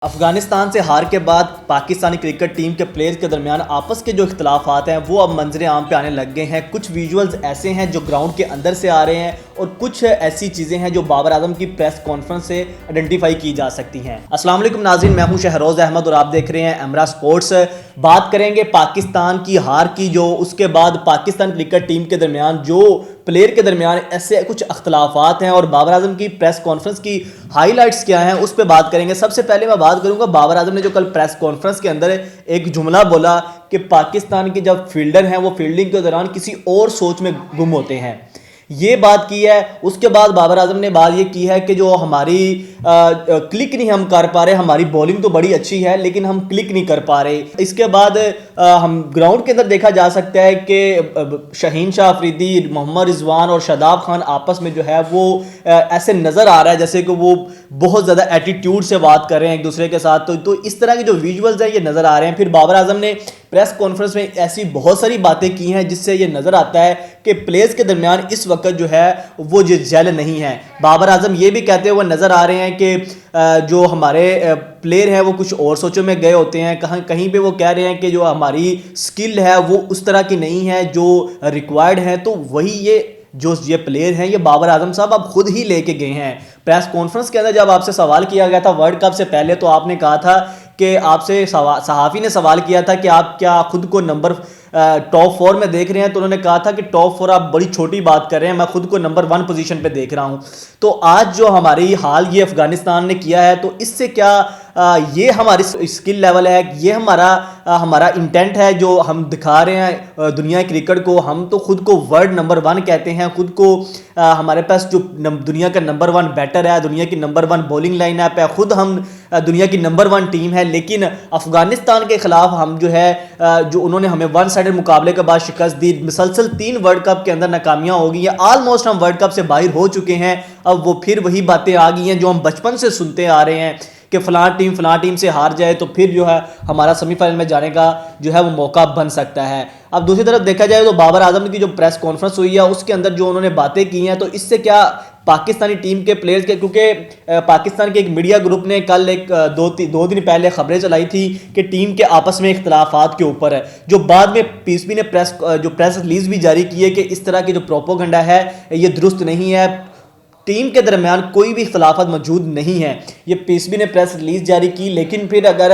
अफगानिस्तान से हार के बाद पाकिस्तानी क्रिकेट टीम के प्लेयर्स के दरमियान आपस के जो इख्तलाफात हैं वो अब मंजर आम पे आने लग गए हैं। कुछ विजुअल्स ऐसे हैं जो ग्राउंड के अंदर से आ रहे हैं और कुछ ऐसी चीज़ें हैं जो बाबर आजम की प्रेस कॉन्फ्रेंस से आइडेंटिफाई की जा सकती हैं। अस्सलाम वालेकुम नाज़रीन, मैं हूं शहरोज़ अहमद और आप देख रहे हैं एमरा स्पोर्ट्स। बात करेंगे पाकिस्तान की हार की, जो उसके बाद पाकिस्तान क्रिकेट टीम के दरमियान जो प्लेयर के दरमियान ऐसे कुछ अख्तलाफात हैं और बाबर आजम की प्रेस कॉन्फ्रेंस की हाईलाइट्स क्या हैं उस पर बात करेंगे। सबसे पहले मैं बात करूंगा बाबर आजम ने जो कल प्रेस कॉन्फ्रेंस के अंदर एक जुमला बोला कि पाकिस्तान के जब फील्डर हैं वो फील्डिंग के दौरान किसी और सोच में गुम होते हैं, ये बात की है। उसके बाद बाबर आजम ने बात ये की है कि जो हमारी क्लिक नहीं हम कर पा रहे, हमारी बॉलिंग तो बड़ी अच्छी है लेकिन हम क्लिक नहीं कर पा रहे। इसके बाद हम ग्राउंड के अंदर देखा जा सकता है कि शहीन शाह अफरीदी, मोहम्मद रिजवान और शादाब खान आपस में जो है वो ऐसे नज़र आ रहा है जैसे कि वो बहुत ज़्यादा एटीट्यूड से बात कर रहे हैं एक दूसरे के साथ। तो इस तरह के जो विजुअल्स हैं ये नज़र आ रहे हैं। फिर बाबर आजम ने प्रेस कॉन्फ्रेंस में ऐसी बहुत सारी बातें की हैं जिससे ये नज़र आता है कि प्लेयर्स के दरमियान इस वक्त जो है वो जेल नहीं है। बाबर आजम ये भी कहते हुए नज़र आ रहे हैं कि जो हमारे प्लेयर हैं वो कुछ और सोचों में गए होते हैं। कहीं पे वो कह रहे हैं कि जो हमारी स्किल है वो उस तरह की नहीं है जो रिक्वायर्ड है। तो वही ये प्लेयर हैं ये बाबर आजम साहब आप खुद ही लेके गए हैं। प्रेस कॉन्फ्रेंस के अंदर जब आपसे सवाल किया गया था वर्ल्ड कप से पहले, तो आपने कहा था कि आपसे सहाफ़ी ने सवाल किया था कि आप क्या खुद को नंबर टॉप 4 में देख रहे हैं, तो उन्होंने कहा था कि टॉप 4 आप बड़ी छोटी बात कर रहे हैं, मैं खुद को नंबर 1 पोजीशन पे देख रहा हूं। तो आज जो हमारी हाल ये अफगानिस्तान ने किया है, तो इससे क्या ये हमारी स्किल लेवल है, ये हमारा इंटेंट है जो हम दिखा रहे हैं दुनिया क्रिकेट को। हम तो खुद को वर्ल्ड नंबर 1 कहते हैं, खुद को हमारे पास जो दुनिया का नंबर 1 बैटर है, दुनिया की नंबर 1 बॉलिंग लाइनअप है, खुद हम दुनिया की नंबर 1 टीम है। लेकिन अफगानिस्तान के खिलाफ हम जो है जो उन्होंने हमें वन साइडेड मुकाबले के बाद शिकस्त दी, मुसलसल 3 वर्ल्ड कप के अंदर नाकामियां हो गई हैं, ऑलमोस्ट हम वर्ल्ड कप से बाहर हो चुके हैं। अब वो फिर वही बातें आ गई हैं जो हम बचपन से सुनते आ रहे हैं कि फलां टीम से हार जाए तो फिर जो है हमारा सेमीफाइनल में जाने का जो है वो मौका बन सकता है। अब दूसरी तरफ देखा जाए तो बाबर आजम की जो प्रेस कॉन्फ्रेंस हुई है उसके अंदर जो उन्होंने बातें की हैं, तो इससे क्या पाकिस्तानी टीम के प्लेयर्स के, क्योंकि पाकिस्तान के एक मीडिया ग्रुप ने कल दो दिन पहले खबरें चलाई थी कि टीम के आपस में इख्तलाफात के ऊपर है, जो बाद में पीएसबी ने प्रेस रिलीज भी जारी की है कि इस तरह की जो प्रोपोगंडा है ये दुरुस्त नहीं है, टीम के दरमियान कोई भी इख्तलाफात मौजूद नहीं है। ये पीएसबी ने प्रेस रिलीज जारी की। लेकिन फिर अगर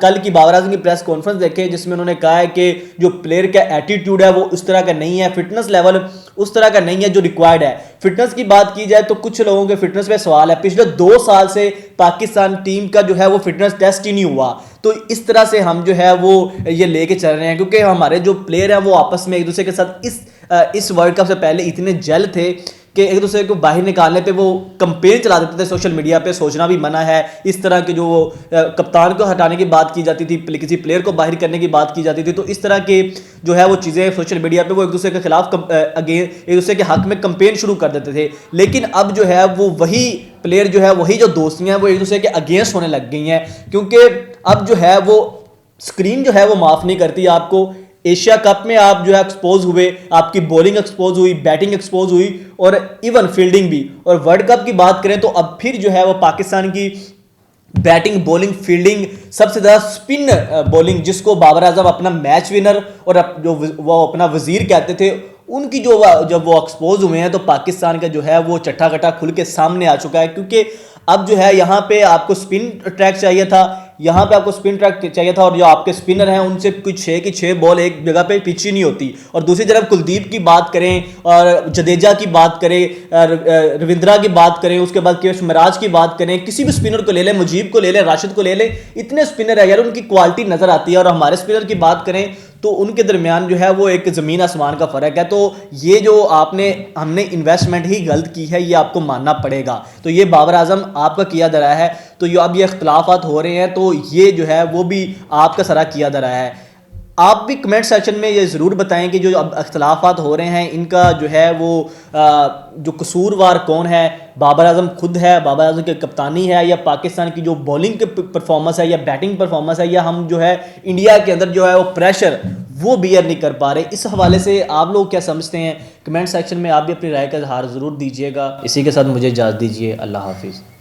कल की बाबर आजम की प्रेस कॉन्फ्रेंस देखें जिसमें उन्होंने कहा है कि जो प्लेयर का एटीट्यूड है वो उस तरह का नहीं है, फिटनेस लेवल उस तरह का नहीं है जो रिक्वायर्ड है। फिटनेस की बात की जाए तो कुछ लोगों के फिटनेस पे सवाल है। पिछले 2 साल से पाकिस्तान टीम का जो है वो फिटनेस टेस्ट ही नहीं हुआ। तो इस तरह से हम जो है वो ये लेके चल रहे हैं क्योंकि हमारे जो प्लेयर हैं वो आपस में एक दूसरे के साथ इस वर्ल्ड कप से पहले इतने जेल थे कि एक दूसरे को बाहर निकालने पे वो कंपेन चला देते थे सोशल मीडिया पे। सोचना भी मना है। इस तरह की जो कप्तान को हटाने की बात की जाती थी, किसी प्लेयर को बाहर करने की बात की जाती थी, तो इस तरह के जो है वो चीज़ें सोशल मीडिया पे वो एक दूसरे के खिलाफ एक दूसरे के हक में कंपेन शुरू कर देते थे। लेकिन अब जो है वो वही प्लेयर जो है वही जो दोस्तियाँ हैं वो एक दूसरे के अगेंस्ट होने लग गई हैं, क्योंकि अब जो है वो स्क्रीन जो है वो माफ़ नहीं करती आपको। एशिया कप में आप जो है एक्सपोज हुए, आपकी बॉलिंग एक्सपोज हुई, बैटिंग एक्सपोज हुई और इवन फील्डिंग भी। और वर्ल्ड कप की बात करें तो अब फिर जो है वो पाकिस्तान की बैटिंग, बॉलिंग, फील्डिंग, सबसे ज़्यादा स्पिन बॉलिंग जिसको बाबर आजम अपना मैच विनर और जो वो अपना वजीर कहते थे, उनकी जब वो एक्सपोज हुए हैं तो पाकिस्तान का जो है वो चट्टा कट्टा खुल के सामने आ चुका है। क्योंकि अब जो है यहाँ पे आपको स्पिन ट्रैक चाहिए था, यहाँ पे आपको स्पिन ट्रैक चाहिए था और जो आपके स्पिनर हैं उनसे कुछ 6 की 6 बॉल एक जगह पे पिच ही नहीं होती। और दूसरी तरफ कुलदीप की बात करें और जडेजा की बात करें, रविंद्रा की बात करें, उसके बाद केश मिराज की बात करें, किसी भी स्पिनर को ले लें, मुजीब को ले लें, राशिद को ले लें, इतने स्पिनर है यार, उनकी क्वालिटी नज़र आती है। और हमारे स्पिनर की बात करें तो उनके दरमियान जो है वो एक ज़मीन आसमान का फ़र्क है। तो ये जो हमने इन्वेस्टमेंट ही गलत की है ये आपको मानना पड़ेगा। तो ये बाबर आजम आपका किया जा रहा है, तो अब ये इख्तलाफात हो रहे हैं तो ये जो है वो भी आपका सरा किया जा रहा है। आप भी कमेंट सेक्शन में ये ज़रूर बताएं कि जो अब अख्तलाफात हो रहे हैं इनका जो है वो जो कसूरवार कौन है, बाबर आजम खुद है, बाबर आजम की कप्तानी है, या पाकिस्तान की जो बॉलिंग की परफॉर्मेंस है या बैटिंग परफॉर्मेंस है, या हम जो है इंडिया के अंदर जो है वो प्रेशर वो बियर नहीं कर पा रहे। इस हवाले से आप लोग क्या समझते हैं? कमेंट सेक्शन में आप भी अपनी राय का इजहार ज़रूर दीजिएगा। इसी के साथ मुझे इजाज़त दीजिए। अल्लाह हाफिज़।